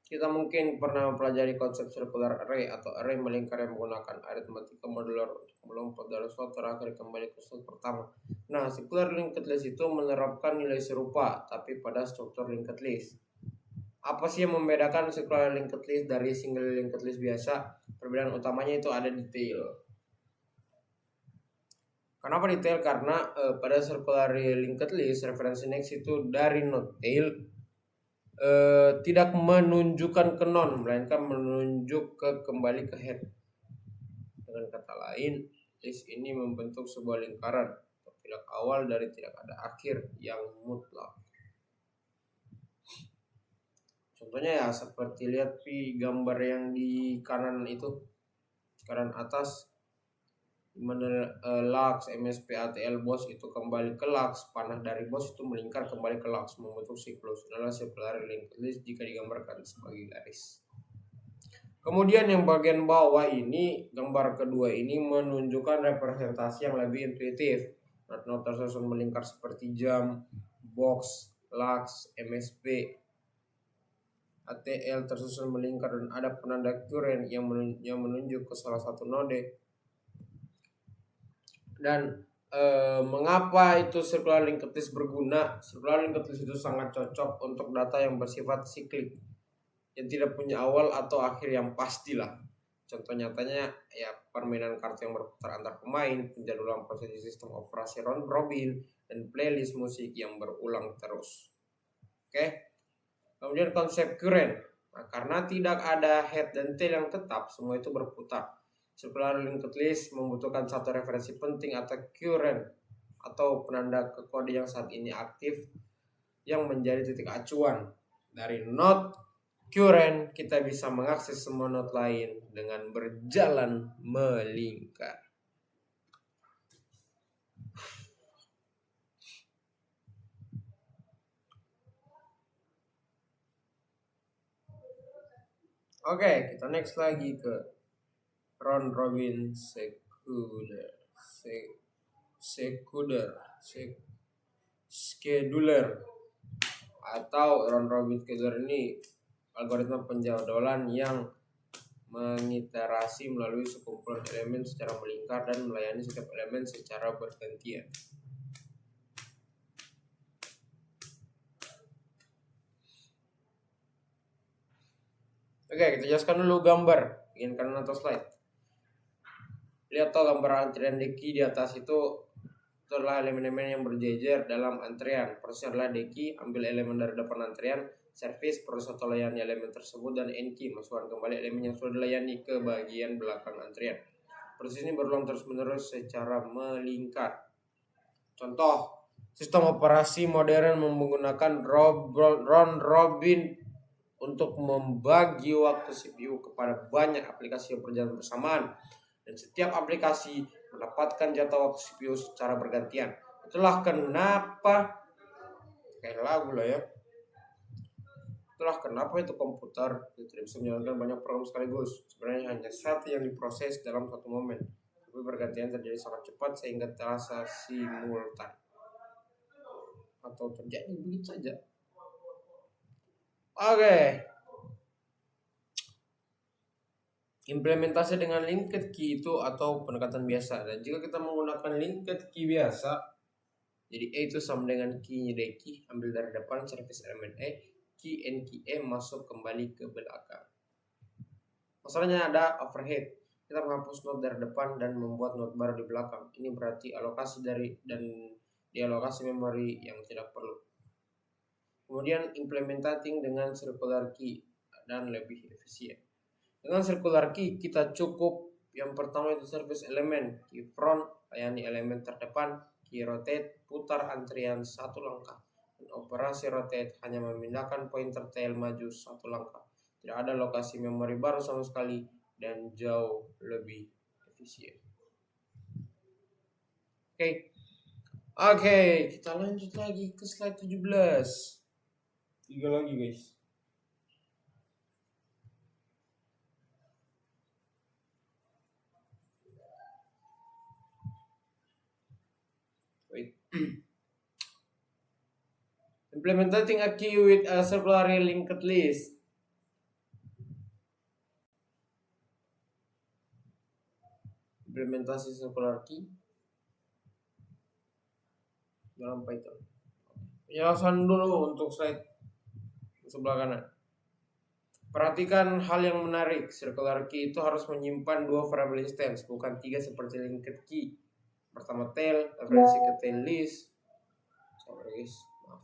Kita mungkin pernah mempelajari konsep circular array atau array melingkar yang menggunakan aritmatika modular untuk melompat dari slot terakhir kembali ke slot pertama. Nah, circular linked list itu menerapkan nilai serupa tapi pada struktur linked list. Apa sih yang membedakan circular linked list dari single linked list biasa? Perbedaan utamanya itu ada detail. Kenapa detail? Karena pada circular linked list reference next itu dari node tail tidak menunjukkan ke non, melainkan menunjuk ke kembali ke head. Dengan kata lain, list ini membentuk sebuah lingkaran tidak awal dari tidak ada akhir yang mutlak. Contohnya ya seperti lihat di gambar yang di kanan itu, kanan atas, dimana Lux, MSP, ATL, BOS itu kembali ke Lux, panah dari BOS itu melingkar kembali ke Lux, membentuk siklus. Adalah circular linked list jika digambarkan sebagai garis. Kemudian yang bagian bawah ini, gambar kedua ini menunjukkan representasi yang lebih intuitif. Not tersusun melingkar seperti jam, box, Lux, MSP, ATL tersusun melingkar dan ada penanda current yang menunjuk ke salah satu node. Dan mengapa itu circular linked list berguna? Circular linked list itu sangat cocok untuk data yang bersifat siklik, yang tidak punya awal atau akhir yang pastilah. Contoh nyatanya ya permainan kartu yang berputar antar pemain, penjadwalan prosesi sistem operasi round robin, dan playlist musik yang berulang terus. Oke. Kemudian konsep current. Nah, karena tidak ada head dan tail yang tetap, semua itu berputar. Circular linked list membutuhkan satu referensi penting atau current atau penanda ke kode yang saat ini aktif yang menjadi titik acuan. Dari node current kita bisa mengakses semua node lain dengan berjalan melingkar. Oke, kita next lagi ke round robin scheduler atau round robin scheduler ini algoritma penjadwalan yang mengiterasi melalui sekumpulan elemen secara melingkar dan melayani setiap elemen secara bergantian. Oke, kita jelaskan dulu gambar ingin kanan atau slide. Lihat toh gambar antrian deki di atas itu adalah elemen-elemen yang berjejer dalam antrian. Prosesnya adalah deki, ambil elemen dari depan antrian, service, proses atau layani elemen tersebut, dan end-key, masukkan kembali elemen yang sudah dilayani ke bagian belakang antrian. Proses ini berulang terus-menerus secara melingkar. Contoh, sistem operasi modern menggunakan round robin untuk membagi waktu CPU kepada banyak aplikasi yang berjalan bersamaan, dan setiap aplikasi mendapatkan jatah waktu CPU secara bergantian. Itulah kenapa kayak lagu lah ya. Itulah kenapa itu komputer tidak bisa menjalankan banyak program sekaligus. Sebenarnya hanya satu yang diproses dalam satu momen, tapi bergantian terjadi sangat cepat sehingga terasa simultan atau terjadi begitu saja. Oke. Implementasi dengan linked key itu atau pendekatan biasa. Dan jika kita menggunakan linked key biasa, jadi E itu sama dengan key-nya deki, ambil dari depan service elemen E, key and key E masuk kembali ke belakang. Masalahnya ada overhead. Kita menghapus node dari depan dan membuat node baru di belakang. Ini berarti alokasi dialokasi memori yang tidak perlu. Kemudian implementing dengan circular key dan lebih efisien. Dengan circular key kita cukup yang pertama itu service elemen, key front, layani elemen terdepan, key rotate, putar antrian satu langkah. Dan operasi rotate hanya memindahkan pointer tail maju satu langkah. Tidak ada lokasi memori baru sama sekali dan jauh lebih efisien. Oke. Oke, kita lanjut lagi ke slide 17. 3 lagi guys. Wait. Implementing a key with a circularly linked list. Implementasi circular key dalam Python. Penjelasan dulu untuk slide sebelah kanan. Perhatikan hal yang menarik. Circular key itu harus menyimpan 2 variable instance, bukan 3 seperti linked key. Pertama tail, referensi ke tail list. Sorry guys, maaf.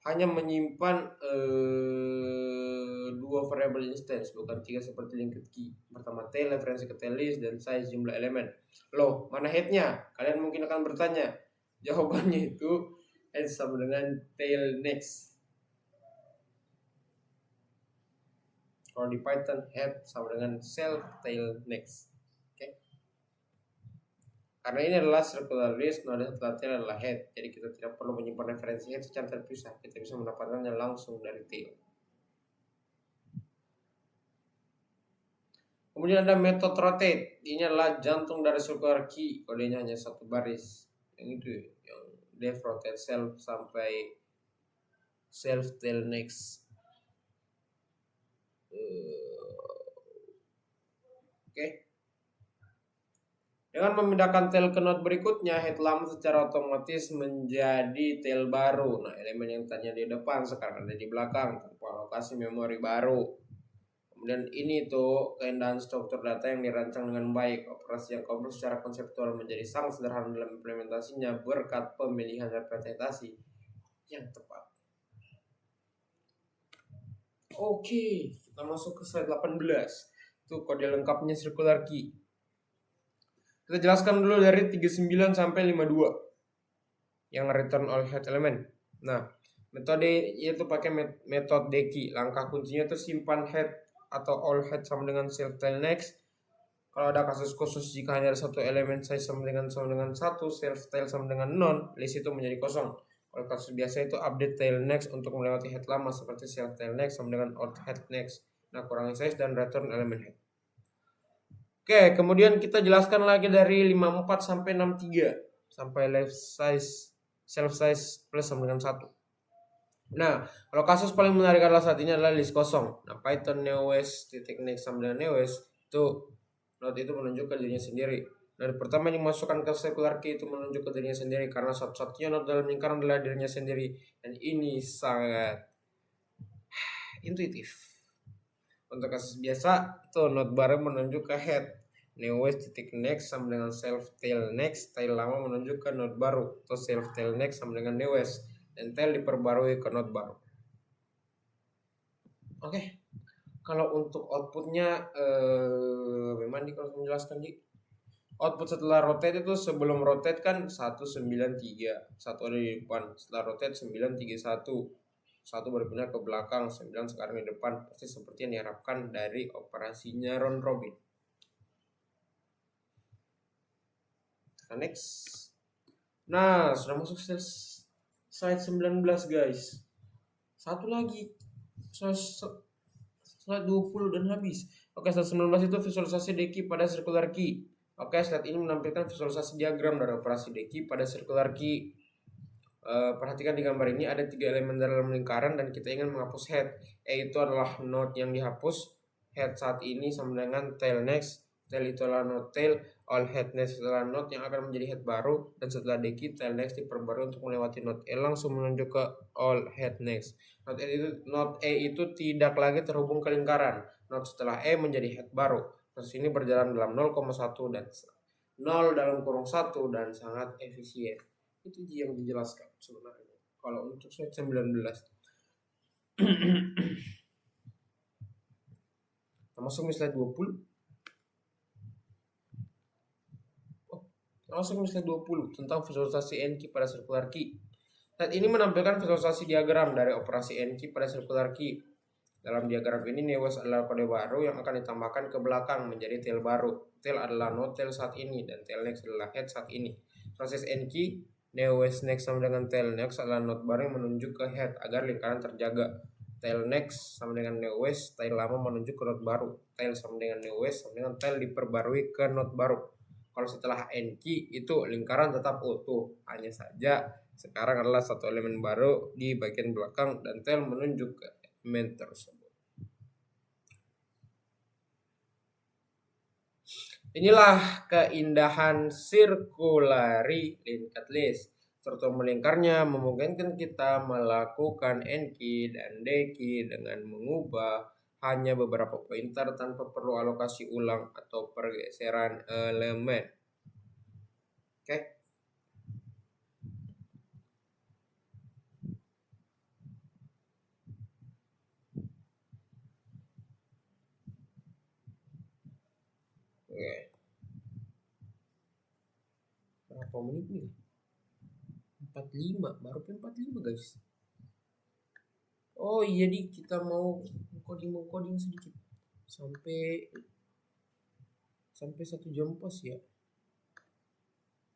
Hanya menyimpan 2 variable instance, bukan 3 seperti linked key. Pertama tail, referensi ke tail list, dan size jumlah elemen. Loh, mana headnya? Kalian mungkin akan bertanya. Jawabannya itu head sama dengan tail next. Kalau di Python head sama dengan self tail next. Oke. Karena ini adalah circular list, node setelah tail adalah head. Jadi kita tidak perlu menyimpan referensi head secara terpisah. Kita bisa mendapatkannya langsung dari tail. Kemudian ada method rotate. Ini adalah jantung dari circular key. Kodenya hanya 1 baris. Yang itu yang def rotate self sampai self tail next. Oke. Dengan memindahkan tail ke node berikutnya, head lama secara otomatis menjadi tail baru. Nah, elemen yang tadinya di depan sekarang ada di belakang tanpa alokasi memori baru. Kemudian ini tuh keindahan struktur data yang dirancang dengan baik. Operasi yang kompleks secara konseptual menjadi sangat sederhana dalam implementasinya berkat pemilihan representasi yang tepat. Oke, kita masuk ke slide 18. Itu kode lengkapnya circular key. Kita jelaskan dulu dari 39 sampai 52 yang return all head element. Nah, metode itu pakai metode deki. Langkah kuncinya itu simpan head atau all head sama dengan self tail next. Kalau ada kasus khusus jika hanya ada satu elemen size sama dengan 1, self tail sama dengan none, list itu menjadi kosong. Kalau kasus biasa itu update tail next untuk melewati head lama seperti self tail next sama dengan old head next. Nah, kurangi size dan return elemen head. Oke, kemudian kita jelaskan lagi dari 54 sampai 63 sampai left size self size plus sama dengan 1. Nah, kalau kasus paling menarik adalah saat ini adalah list kosong. Nah, Python neos titik next sama dengan neos itu node itu menunjuk ke dirinya sendiri. Nah, pertama yang dimasukkan ke circular key itu menunjuk ke dirinya sendiri karena satu-satunya node dalam lingkaran adalah dirinya sendiri, dan ini sangat intuitif. Untuk kasus biasa itu node baru menunjuk ke head, neos titik next sama dengan self tail next, tail lama menunjuk ke node baru atau self tail next sama dengan neos, dan tail diperbarui ke node baru. Oke. Kalau untuk outputnya memang kalau menjelaskan di output setelah rotate itu sebelum rotate kan 193, satu ada di depan. Setelah rotate 931, satu berpindah ke belakang, 9 sekarang di depan. Pasti seperti yang diharapkan dari operasinya round robin. Next. Nah, sudah masuk slide 19 guys. Satu lagi. Slide 20 dan habis. Oke, slide 19 itu visualisasi deki pada circular key. Oke, slide ini menampilkan visualisasi diagram dari operasi deki pada circular key. Perhatikan di gambar ini ada 3 elemen dalam lingkaran dan kita ingin menghapus head. Itu adalah node yang dihapus. Head saat ini sama dengan tail next. Tail itu adalah node tail. All head next adalah node yang akan menjadi head baru. Dan setelah deki, tail next diperbarui untuk melewati node E langsung menunjuk ke all head next. Node E itu tidak lagi terhubung ke lingkaran. Node setelah E menjadi head baru. Proses ini berjalan dalam 0,1 dan 0 dalam kurung 1 dan sangat efisien. Itu yang dijelaskan sebenarnya. Kalau untuk slide 19. Kita masuk ke slide 20. Langsung slide 20 tentang visualisasi N-key pada circular key. Slide ini menampilkan visualisasi diagram dari operasi N-key pada circular key. Dalam diagram ini neos adalah kode baru yang akan ditambahkan ke belakang menjadi tail baru. Tail adalah node tail saat ini dan tail next adalah head saat ini. Proses N-key Neo-West next sama dengan tail next adalah not baru yang menunjuk ke head agar lingkaran terjaga. Tail next sama dengan Neo-West, tail lama menunjuk ke not baru. Tail sama dengan Neo-West sama dengan tail diperbarui ke not baru. Kalau setelah N key itu lingkaran tetap utuh, hanya saja sekarang adalah satu elemen baru di bagian belakang dan tail menunjuk ke elemen tersebut. Inilah keindahan circulary linked list. Struktur melingkarnya memungkinkan kita melakukan N key dan D key dengan mengubah hanya beberapa pointer tanpa perlu alokasi ulang atau pergeseran elemen. Oke. Oke. Berapa menit nih? 45, baru 45 guys. Oh iya di kita mau coding sedikit sampai 1 jam pas ya.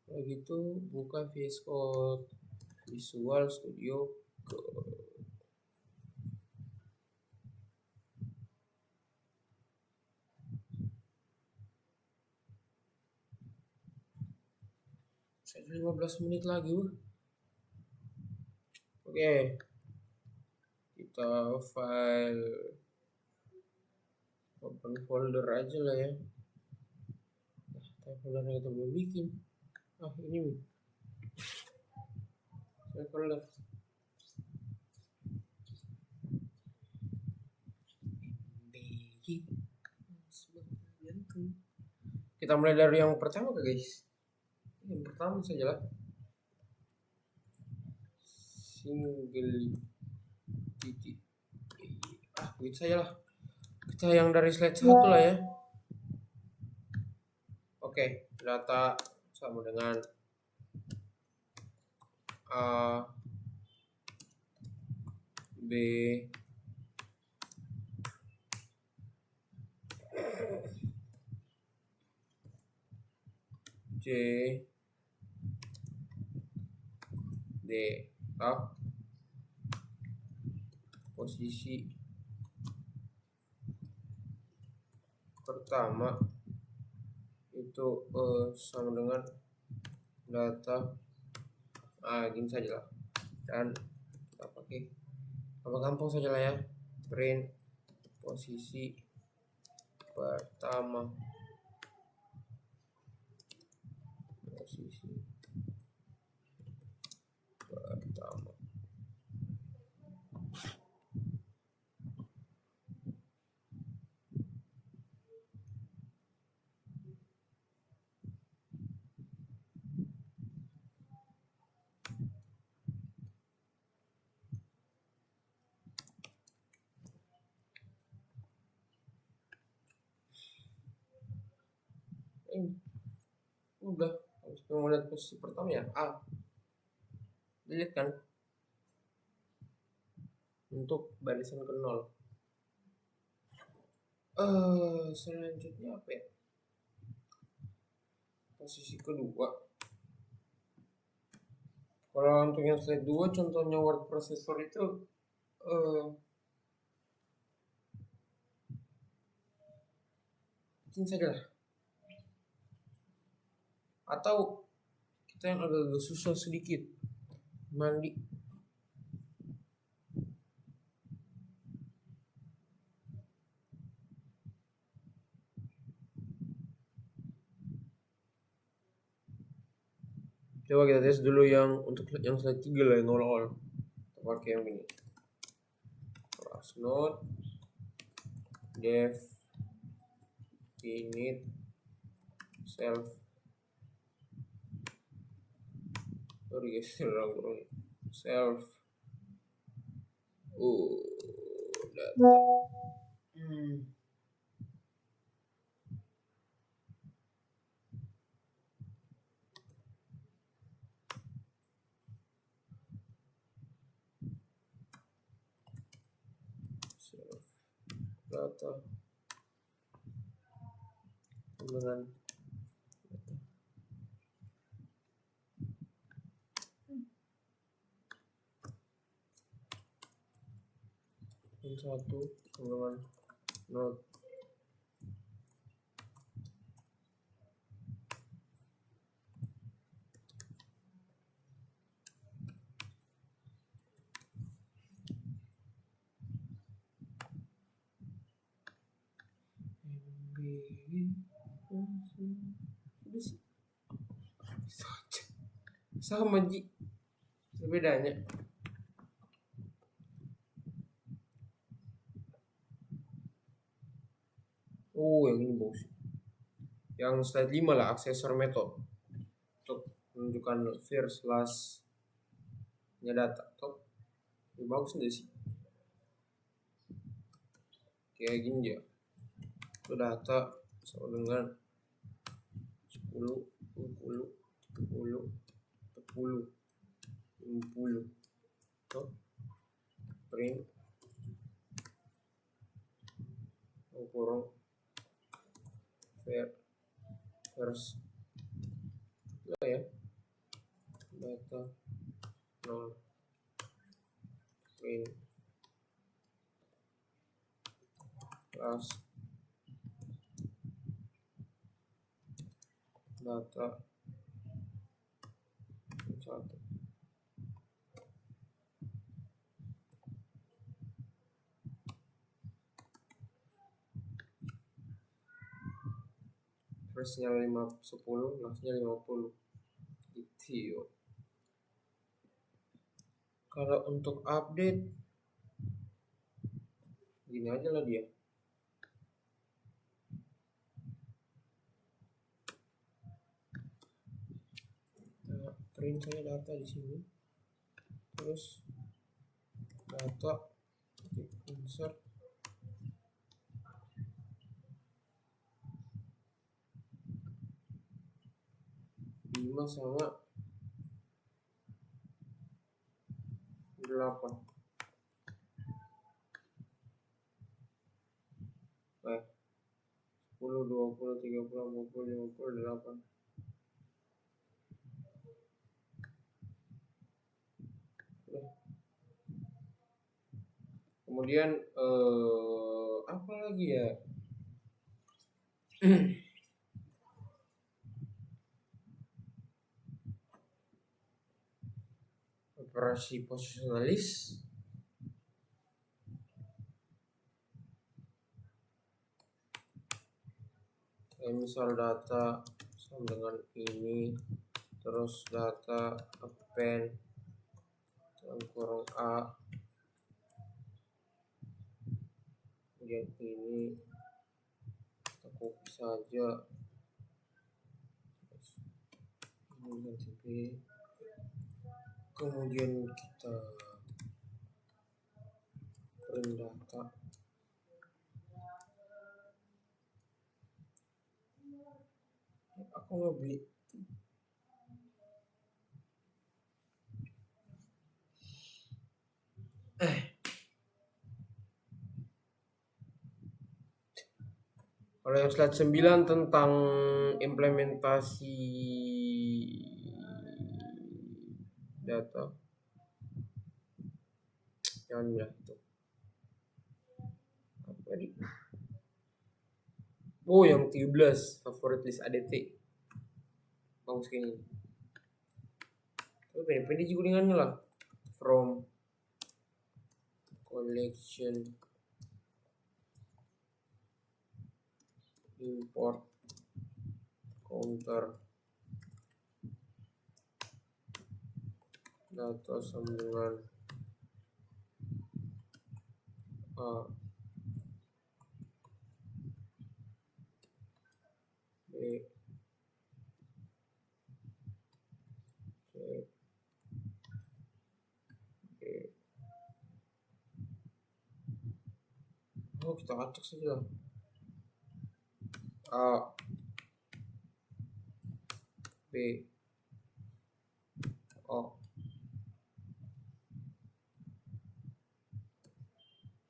Kalau gitu buka VS Code Visual Studio Code. Saya 15 menit lagi. Oke. Kita file open folder aja lah ya. Foldernya kita belum bikin. Ini saya folder. Kita mulai dari yang pertama guys. Yang pertama saja lah. Single titik. Gitu saja lah. Kita yang dari slide 1 lah ya. Oke, data sama dengan A, B, C, D. Posisi pertama itu sama dengan data gini saja lah, dan kita pakai apa gampang saja lah ya, print posisi pertama, udah harus melihat posisi pertama ya, A delete kan untuk barisan ke 0. Selanjutnya apa ya, posisi kedua. Kalau untuk yang slide 2 contohnya word processor itu bikin saja lah, atau kita yang agak susah sedikit, mandi. Coba kita tes dulu yang untuk yang slide 3 lah, yang awal-awal. Kita pakai yang ini, class node dev init self, sorry guys, kurang self data. Data dengan satu dengan not sama Ji, bedanya. Oh, yang ini bos. Yang slide 5 lah, aksesor method untuk menunjukkan first last nya data. Top, ini bagus nggak sih? Kayak gini ya. Itu data sama dengan 10, 20, 30, 40, 50. Top, print, kurang first ya, data 0, print plus data 1. Firstnya 10, lastnya 50 gitu. Kalau untuk update gini aja lah dia. Nah, print saya data di sini, terus data insert lima sama 8. Nah, 10, 20, 30, 40, 50, 8. Kemudian apa lagi ya? Operasi positionalis. Misal data sama dengan ini, terus data append dan kurang A, kemudian ini kita copy saja, ini ganti B, kemudian kita print data. Aku nggak beli. Kalau yang slide 9 tentang implementasi data, jangan bilang itu. Apa di? Oh, yang 13 favorit list ADT. Bagus kayaknya. Tapi pendek juga dengannya lah. From collection import counter data sama dengan A, B, C, D. Oh, kita acak saja lah. A, B, O.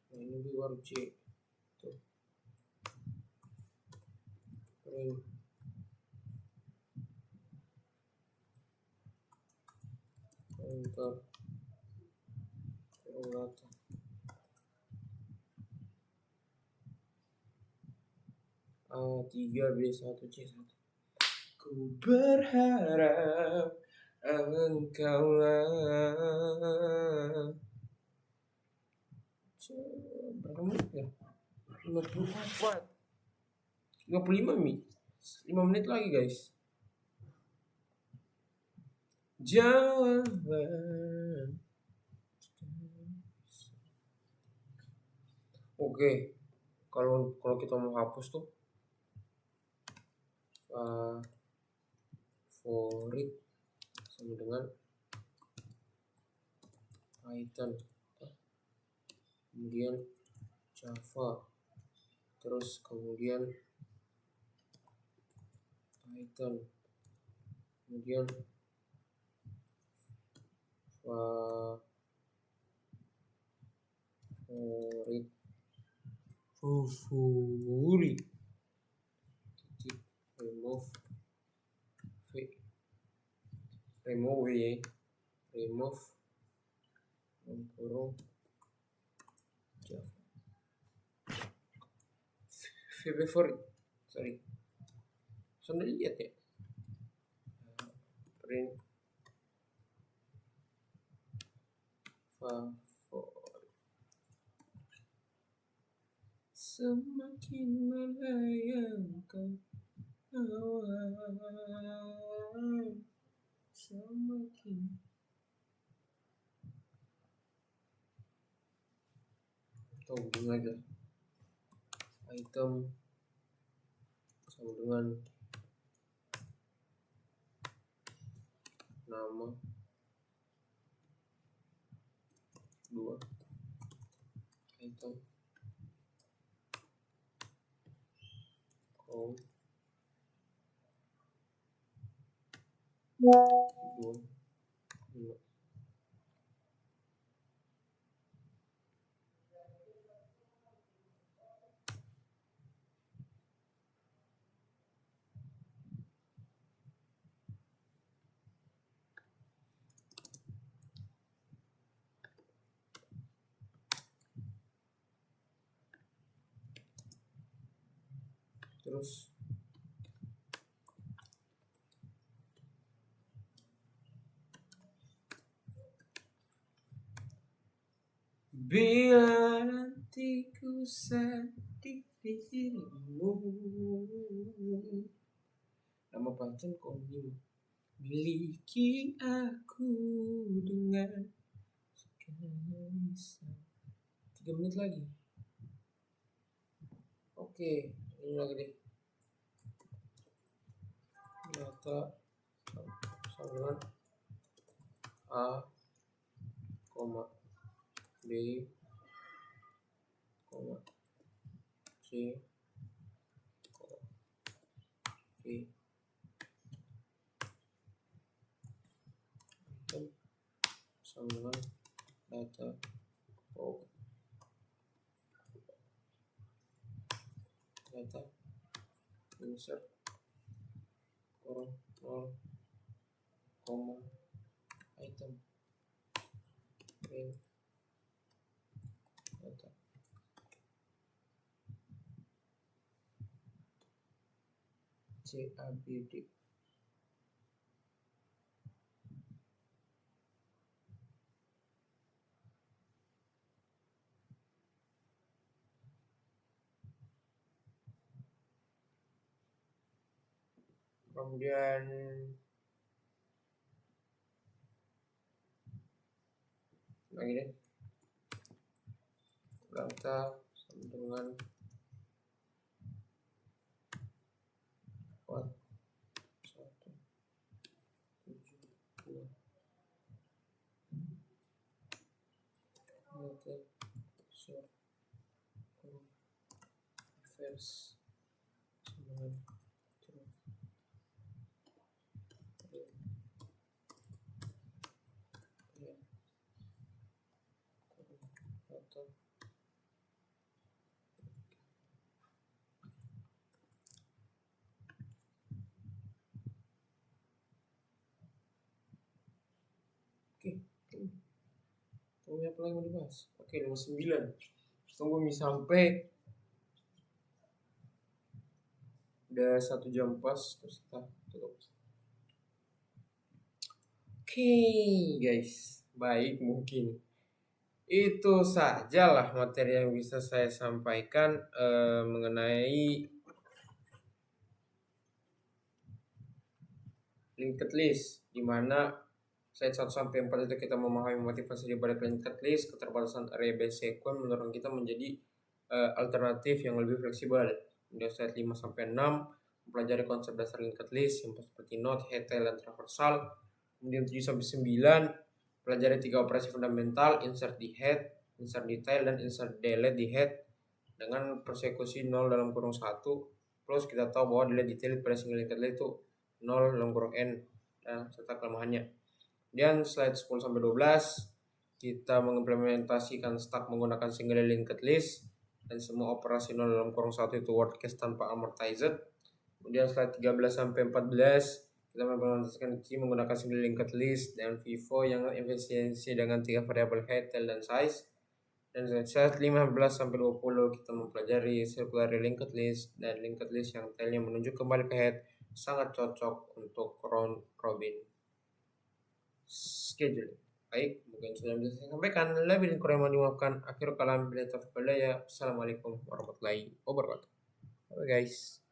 Nah, ini baru C. Tuh. Print. Enter. Kurang data. A3B1C1. Ku berharap engkaulah. Berapa menit ya? 54, 55 menit. 5 menit lagi guys. Jawaban. Oke, kalau kita mau hapus tuh favorit sama dengan Python, kemudian Java, terus kemudian Python, kemudian favorit titik remove kurung Java favorit, sorry, sudah lihat ya, print favorit. Semakin melayangkan awan, semakin lagi item sama dengan nama 2 item count 2 5. Terus bila nanti ku sedih dirimu, nama pancen kau miliki aku dengan segala bisa. 3 menit lagi. Oke, ini lagi deh. Data sama A, B, C, D, sama dengan data data insert kurang 0, item print data CABD. Kemudian lagi deh data sama dengan 4 1 7 2 data short reverse sama dengan Tunggu apa lagi mau dibahas? Oke, 59. Tunggu sampai Udah 1 jam pas terus kita tutup. Oke guys, baik, mungkin itu sajalah materi yang bisa saya sampaikan mengenai linked list, di mana slide 1 sampai 4 itu kita memahami motivasi di balik linked list, keterbatasan array base sequence menurut kita menjadi alternatif yang lebih fleksibel. Kemudian slide 5 sampai 6 mempelajari konsep dasar linked list yang seperti node, head, tail, dan traversal. Kemudian 7 sampai 9 pelajari 3 operasi fundamental, insert di head, insert di tail, dan insert delete di head dengan persekusi 0 dalam kurung 1. Plus kita tahu bahwa delete detail pada single linked list itu 0 dalam kurung n serta kelemahannya. Dan slide 10 sampai 12 kita mengimplementasikan stack menggunakan single linked list dan semua operasi 0 dalam kurung 1 itu word case tanpa amortized. Kemudian slide 13 sampai 14 kita mengimplementasikan key menggunakan single linked list dan vivo yang efisiensi dengan 3 variabel head, tail, dan size. Dan slide 15 sampai 20 kita mempelajari circular linked list dan linked list yang tailnya menunjuk kembali ke head, sangat cocok untuk round robin schedule. Baik, mungkin sudah bisa saya sampaikan. Lebih dan kurang mohon dimaafkan. Akhir kalam bila taufiq walhidayah. Assalamualaikum warahmatullahi wabarakatuh. Bye guys.